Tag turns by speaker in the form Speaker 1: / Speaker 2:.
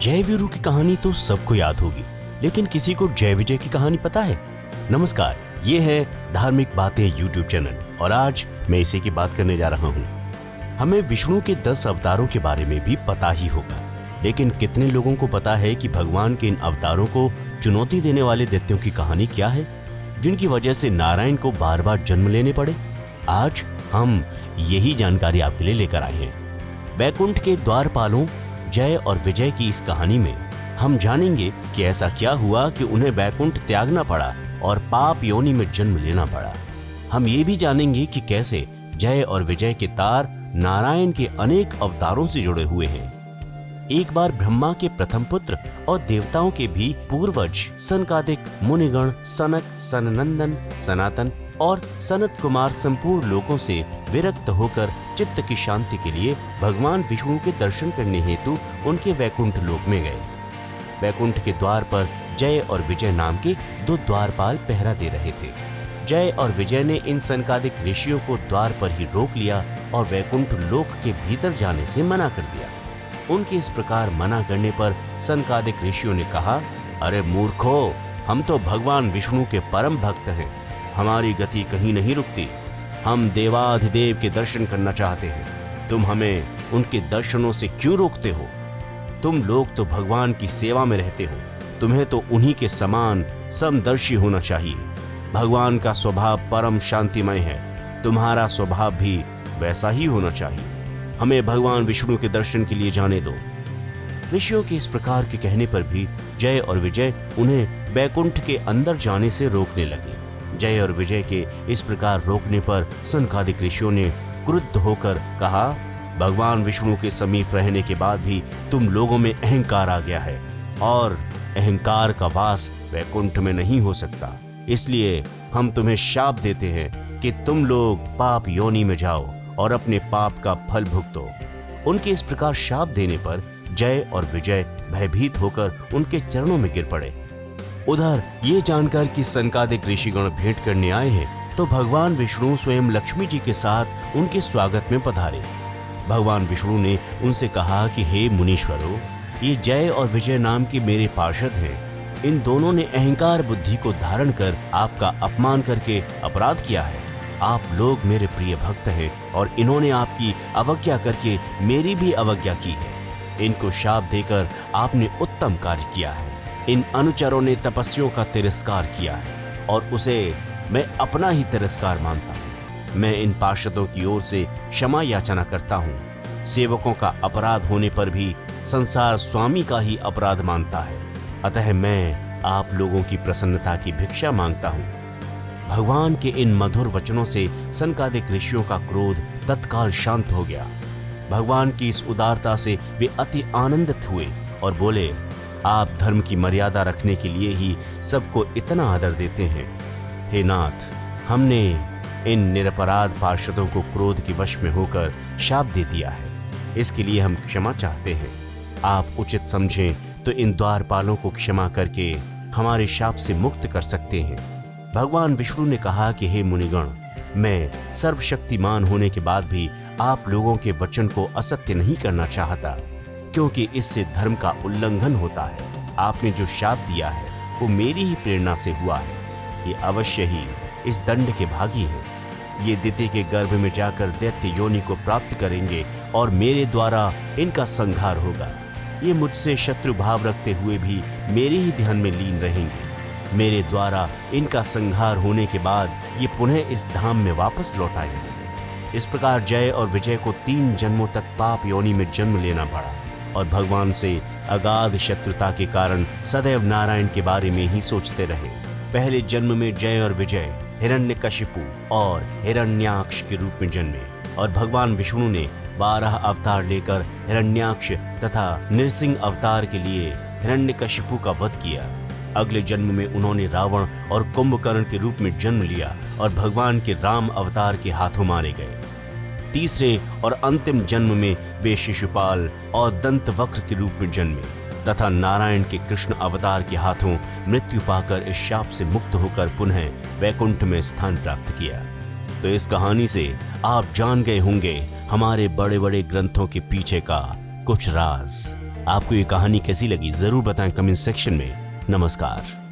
Speaker 1: जय वीरू की कहानी तो सबको याद होगी, लेकिन किसी को जय विजय की कहानी पता है? नमस्कार, ये है धार्मिक बातें यूट्यूब चैनल और आज मैं इसी की बात करने जा रहा हूँ। हमें विष्णु के 10 अवतारों के बारे में भी पता ही होगा, लेकिन कितने लोगों को पता है कि भगवान के इन अवतारों को चुनौती देने वाले दैत्यों की कहानी क्या है, जिनकी वजह से नारायण को बार बार जन्म लेने पड़े? आज हम यही जानकारी आपके लिए लेकर आए हैं। वैकुंठ के द्वारपालों जय और विजय की इस कहानी में हम जानेंगे कि ऐसा क्या हुआ कि उन्हें वैकुंठ त्यागना पड़ा और पाप योनि में जन्म लेना पड़ा। हम ये भी जानेंगे कि कैसे जय और विजय के तार नारायण के अनेक अवतारों से जुड़े हुए हैं। एक बार ब्रह्मा के प्रथम पुत्र और देवताओं के भी पूर्वज सनकादिक मुनिगण सनक, सननंदन, सनातन और सनत कुमार संपूर्ण लोकों से विरक्त होकर चित्त की शांति के लिए भगवान विष्णु के दर्शन करने हेतु उनके वैकुंठ लोक में गए। वैकुंठ के द्वार पर जय और विजय नाम के 2 द्वारपाल पहरा दे रहे थे। जय और विजय ने इन सनकादिक ऋषियों को द्वार पर ही रोक लिया और वैकुंठ लोक के भीतर जाने से मना कर दिया। उनके इस प्रकार मना करने पर सनकादिक ऋषियों ने कहा, अरे मूर्खो, हम तो भगवान विष्णु के परम भक्त हैं, हमारी गति कहीं नहीं रुकती। हम देवाधिदेव के दर्शन करना चाहते हैं, तुम हमें उनके दर्शनों से क्यों रोकते हो? तुम लोग तो भगवान की सेवा में रहते हो, तुम्हें तो उन्हीं के समान समदर्शी होना चाहिए। भगवान का स्वभाव परम शांतिमय है, तुम्हारा स्वभाव भी वैसा ही होना चाहिए। हमें भगवान विष्णु के दर्शन के लिए जाने दो। ऋषियों के इस प्रकार के कहने पर भी जय और विजय उन्हें वैकुंठ के अंदर जाने से रोकने लगे। जय और विजय के इस प्रकार रोकने पर सनकादिक ऋषियों ने क्रुद्ध होकर कहा, भगवान विष्णु के समीप रहने के बाद भी तुम लोगों में अहंकार आ गया है और अहंकार का वास वैकुंठ में नहीं हो सकता। इसलिए हम तुम्हें शाप देते हैं कि तुम लोग पाप योनि में जाओ और अपने पाप का फल भुगतो। उनके इस प्रकार शाप देने पर जय और विजय भयभीत होकर उनके चरणों में गिर पड़े। उधर ये जानकर कि सनकादिक ऋषिगण भेंट करने आए हैं, तो भगवान विष्णु स्वयं लक्ष्मी जी के साथ उनके स्वागत में पधारे। भगवान विष्णु ने उनसे कहा कि हे मुनीश्वरों, ये जय और विजय नाम के मेरे पार्षद हैं। इन दोनों ने अहंकार बुद्धि को धारण कर आपका अपमान करके अपराध किया है। आप लोग मेरे प्रिय भक्त हैं और इन्होंने आपकी अवज्ञा करके मेरी भी अवज्ञा की है। इनको शाप देकर आपने उत्तम कार्य किया है। इन अनुचरों ने तपस्वियों का तिरस्कार किया है और उसे मैं अपना ही तिरस्कार मानता हूँ। मैं इन पार्षदों की ओर से क्षमा याचना करता हूँ। सेवकों का अपराध होने पर भी संसार स्वामी का ही अपराध मानता है, अतः मैं आप लोगों की प्रसन्नता की भिक्षा मांगता हूँ। भगवान के इन मधुर वचनों से सनकादिक ऋषियों का क्रोध तत्काल शांत हो गया। भगवान की इस उदारता से वे अति आनंदित हुए और बोले, आप धर्म की मर्यादा रखने के लिए ही सबको इतना आदर देते हैं। हे नाथ, हमने इन निरपराध पार्षदों को क्रोध के वश में होकर शाप दे दिया है, इसके लिए हम क्षमा चाहते हैं। आप उचित समझें तो इन द्वारपालों को क्षमा करके हमारे शाप से मुक्त कर सकते हैं। भगवान विष्णु ने कहा कि हे मुनिगण, मैं सर्वशक्तिमान होने के बाद भी आप लोगों के वचन को असत्य नहीं करना चाहता, क्योंकि इससे धर्म का उल्लंघन होता है। आपने जो शाप दिया है वो मेरी ही प्रेरणा से हुआ है। ये अवश्य ही इस दंड के भागी हैं। ये दिति के गर्भ में जाकर दैत्य योनि को प्राप्त करेंगे और मेरे द्वारा इनका संहार होगा। ये मुझसे शत्रु भाव रखते हुए भी मेरे ही ध्यान में लीन रहेंगे। मेरे द्वारा इनका संहार होने के बाद ये पुनः इस धाम में वापस लौट आएंगे। इस प्रकार जय और विजय को 3 जन्मों तक पाप योनि में जन्म लेना पड़ा और भगवान से अगाध शत्रुता के कारण सदैव नारायण के बारे में ही सोचते रहे। पहले जन्म में जय और विजय हिरण्यकशिपु और हिरण्याक्ष के रूप में जन्मे और भगवान विष्णु ने 12 अवतार लेकर हिरण्याक्ष तथा नृसिंह अवतार के लिए हिरण्यकशिपु का वध किया। अगले जन्म में उन्होंने रावण और कुंभकर्ण के रूप में जन्म लिया और भगवान के राम अवतार के हाथों मारे गए। तीसरे और अंतिम जन्म में वे शिशुपाल और दंतवक्र के रूप में जन्मे तथा नारायण के कृष्ण अवतार के हाथों मृत्यु पाकर इस शाप से मुक्त होकर पुनः वैकुंठ में स्थान प्राप्त किया। तो इस कहानी से आप जान गए होंगे हमारे बड़े बड़े ग्रंथों के पीछे का कुछ राज। आपको ये कहानी कैसी लगी जरूर बताएं कमेंट सेक्शन में। नमस्कार।